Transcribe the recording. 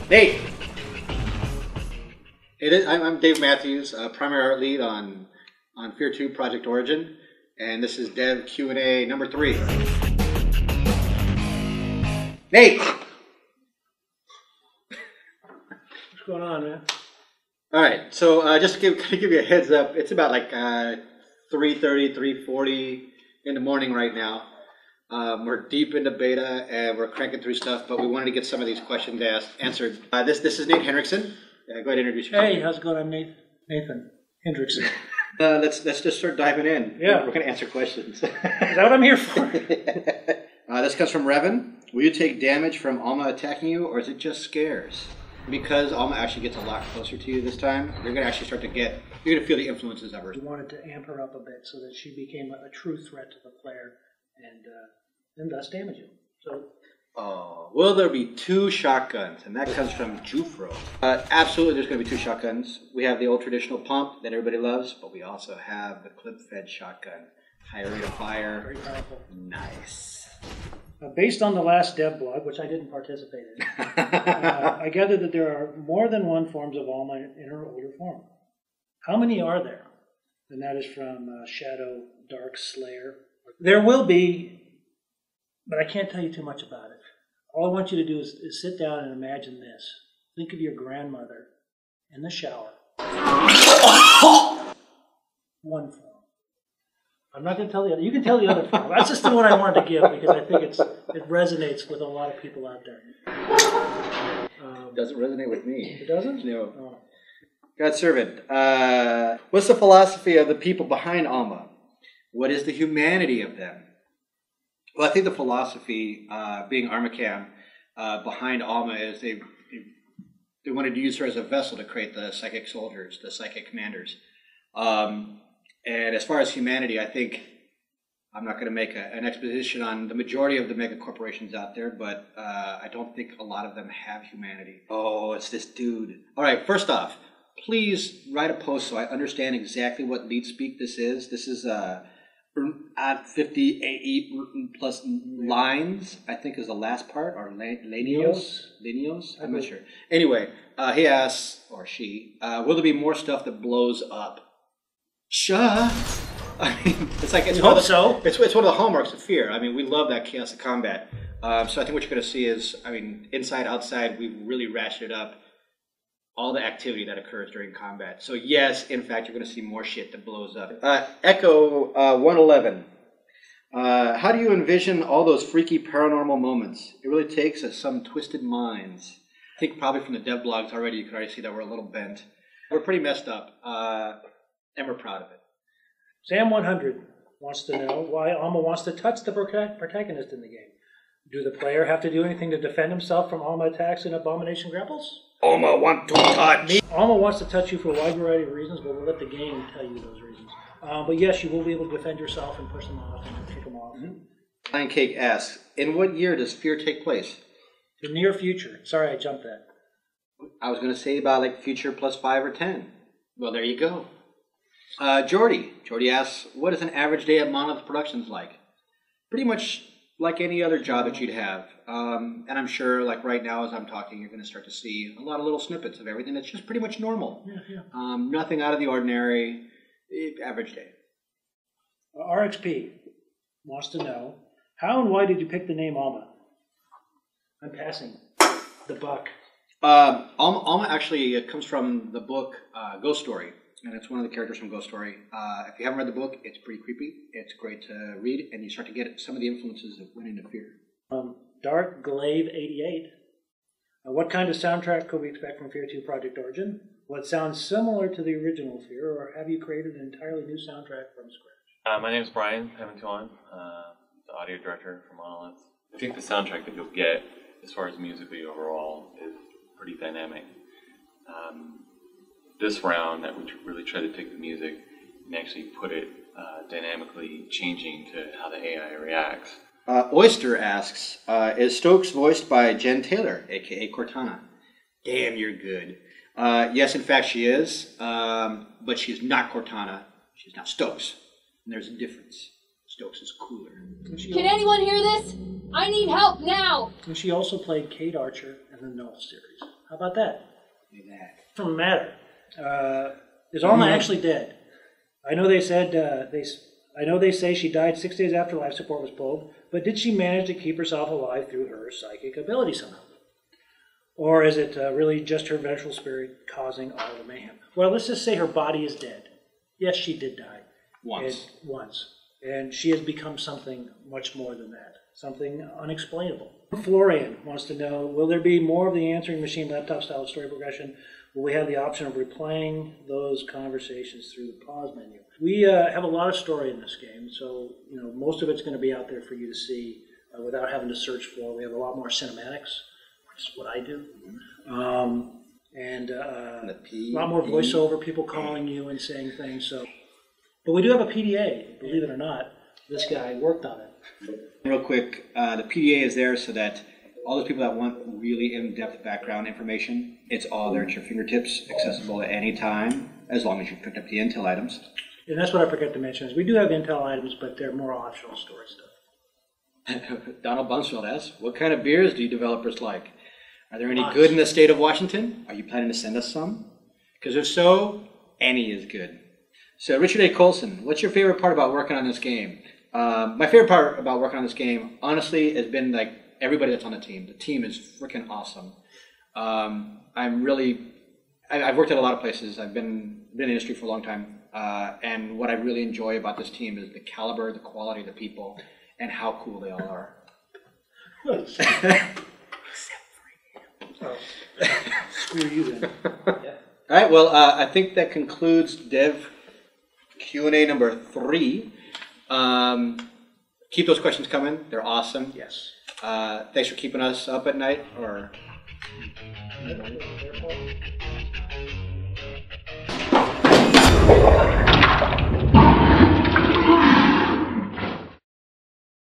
Nate! I'm Dave Matthews, primary art lead on Fear 2 Project Origin, and this is Dev Q&A number 3. Nate! What's going on, man? All right, so just to give you a heads up, it's about like 3:30, 3:40 in the morning right now. We're deep into beta and we're cranking through stuff, but we wanted to get some of these questions answered. This is Nate Hendrickson. Go ahead and introduce yourself. Hey, how's it going? I'm Nathan Hendrickson. Let's just start diving in. Yeah. We're going to answer questions. Is that what I'm here for? This comes from Revan. Will you take damage from Alma attacking you, or is it just scares? Because Alma actually gets a lot closer to you this time, you're going to actually start to you're going to feel the influences of her. We wanted to amp her up a bit so that she became a true threat to the player and thus damage you. So. Oh, will there be 2 shotguns? And that comes from Jufro. Absolutely, there's going to be 2 shotguns. We have the old traditional pump that everybody loves, but we also have the clip-fed shotgun. Higher rate of fire. Very powerful. Nice. Based on the last dev blog, which I didn't participate in, I gather that there are more than one forms of Alma in her older form. How many are there? And that is from Shadow Dark Slayer. There will be, but I can't tell you too much about it. All I want you to do is sit down and imagine this. Think of your grandmother in the shower. One form. I'm not going to tell the other. You can tell the other form. That's just the one I wanted to give because I think it resonates with a lot of people out there. It doesn't resonate with me. It doesn't? No. Oh. God's servant. What's the philosophy of the people behind Alma? What is the humanity of them? Well, I think the philosophy, being Armacam, behind Alma is they wanted to use her as a vessel to create the psychic soldiers, the psychic commanders. And as far as humanity, I think I'm not going to make an exposition on the majority of the mega corporations out there, but I don't think a lot of them have humanity. Oh, it's this dude. All right, first off, please write a post so I understand exactly what lead speak this is. This is at 58 plus lines, I think is the last part, or lineos? I'm not sure. Anyway, he asks, or she, will there be more stuff that blows up? Sure. I mean, it's like it's one of the hallmarks of Fear. I mean, we love that chaos of combat. So I think what you're going to see is, I mean, inside, outside, we've really ratcheted up all the activity that occurs during combat. So yes, in fact, you're going to see more shit that blows up. Echo 111. How do you envision all those freaky paranormal moments? It really takes some twisted minds. I think probably from the dev blogs already, you can already see that we're a little bent. We're pretty messed up. And we're proud of it. Sam100 wants to know why Alma wants to touch the protagonist in the game. Do the player have to do anything to defend himself from Alma attacks and abomination grapples? Alma want to touch. Alma wants to touch you for a wide variety of reasons, but we'll let the game tell you those reasons. But yes, you will be able to defend yourself and push them off and kick them off. Lion Cake asks, in what year does Fear take place? The near future. Sorry, I jumped that. I was going to say about like future plus 5 or 10. Well, there you go. Jordy asks, what is an average day at Monolith Productions like? Pretty much like any other job that you'd have. And I'm sure, like right now as I'm talking, you're going to start to see a lot of little snippets of everything that's just pretty much normal. Yeah. Nothing out of the ordinary, average day. RXP wants to know, how and why did you pick the name Alma? I'm passing the buck. Alma actually comes from the book Ghost Story. And it's one of the characters from Ghost Story. If you haven't read the book, it's pretty creepy. It's great to read, and you start to get some of the influences that went into Fear. Dark Glaive 88. What kind of soundtrack could we expect from Fear 2 Project Origin? Will it sound similar to the original Fear, or have you created an entirely new soundtrack from scratch? My name is Brian Pamantuan, the audio director for Monolith. I think the soundtrack that you'll get, as far as musically overall, is pretty dynamic. This round that we really tried to pick the music and actually put it dynamically changing to how the AI reacts. Oyster asks, is Stokes voiced by Jen Taylor, a.k.a. Cortana? Damn, you're good. Yes, in fact, she is, but she's not Cortana. She's not Stokes. And there's a difference. Stokes is cooler. Can anyone hear this? I need help now! And she also played Kate Archer in the Null series. How about that? Look at that. From Matter. Is Alma actually dead? I know they said I know they say she died 6 days after life support was pulled, but did she manage to keep herself alive through her psychic ability somehow? Or is it really just her vengeful spirit causing all the mayhem? Well, let's just say her body is dead. Yes, she did die. Once. And she has become something much more than that. Something unexplainable. Florian wants to know, will there be more of the answering machine laptop style story progression? Will we have the option of replaying those conversations through the pause menu? We have a lot of story in this game, so most of it's going to be out there for you to see without having to search for. We have a lot more cinematics, which is what I do, and a lot more voiceover, people calling you and saying things. So, but we do have a PDA, believe it or not. This guy worked on it. Real quick, the PDA is there so that all those people that want really in-depth background information, it's all there at your fingertips, accessible at any time, as long as you picked up the Intel items. And that's what I forgot to mention, is we do have Intel items, but they're more optional story stuff. Donald Bunsfeld asks, what kind of beers do you developers like? Are there any good in the state of Washington? Are you planning to send us some? Because if so, any is good. So Richard A. Colson, what's your favorite part about working on this game? My favorite part about working on this game, honestly, has been like everybody that's on the team. The team is freaking awesome. I've worked at a lot of places. I've been in the industry for a long time. And what I really enjoy about this team is the caliber, the quality of the people, and how cool they all are. Except for you. Screw you then. Yeah. All right, well, I think that concludes Dev Q&A number 3. Keep those questions coming. They're awesome. Yes. Thanks for keeping us up at night.